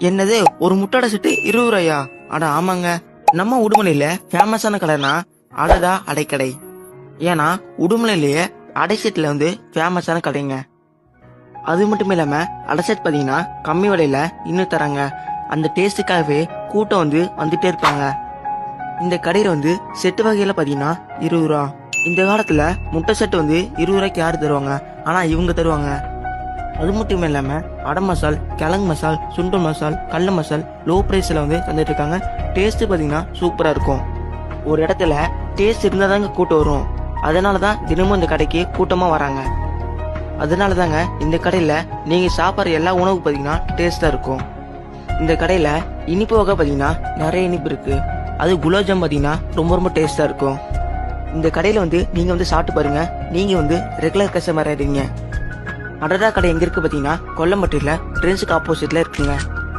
என்னது ஒரு முட்டை செட்டு 20 ரூபாயா? அட ஆமாங்க, நம்ம உடுமலையில ஃபேமஸான கடைனா அடடா அடைக்கடை. ஏன்னா உடுமலையிலேயே அடை செட்ல ஃபேமஸான கடைங்க. அது மட்டும் இல்லாம அடை செட் பாத்தீங்கன்னா கம்மி விலையில இன்னும் தராங்க. அந்த டேஸ்டுக்காகவே கூட்டம் வந்துட்டே இருப்பாங்க. இந்த கடையில செட்டு வகையில பாத்தீங்கன்னா 20 ரூபா. இந்த காலத்துல முட்டை செட்டு 20 ரூபாய்க்கு யாரு தருவாங்க? ஆனா இவங்க தருவாங்க. அது மட்டும் இல்லாம அடை மசால், கிழங்கு மசால், சுண்டல் மசால், கடல மசால் லோ பிரைஸ்ல தந்துட்டு இருக்காங்க. டேஸ்ட் பாத்தீங்கன்னா சூப்பரா இருக்கும். ஒரு இடத்துல டேஸ்ட் இருந்தாதாங்க கூட்டம் வரும். அதனாலதான் தினமும் இந்த கடைக்கு கூட்டமா வராங்க. அதனாலதாங்க இந்த கடையில நீங்க சாப்பிட்ற எல்லா உணவு பாத்தீங்கன்னா டேஸ்டா இருக்கும். இந்த கடையில இனிப்பு வகை பாத்தீங்கன்னா நிறைய இனிப்பு இருக்கு. அது குலாப்ஜாம் பாத்தீங்கன்னா ரொம்ப ரொம்ப டேஸ்டா இருக்கும். இந்த கடையில நீங்க சாப்பிட்டு பாருங்க. நீங்க ரெகுலர் கஸ்டமர் ஆயிடுவீங்க. அடடா கடை எங்க இருக்கு பாத்தீங்கன்னா கொல்லம்பட்டியில ட்ரெயின்ஸுக்கு ஆப்போசிட்ல இருக்குங்க.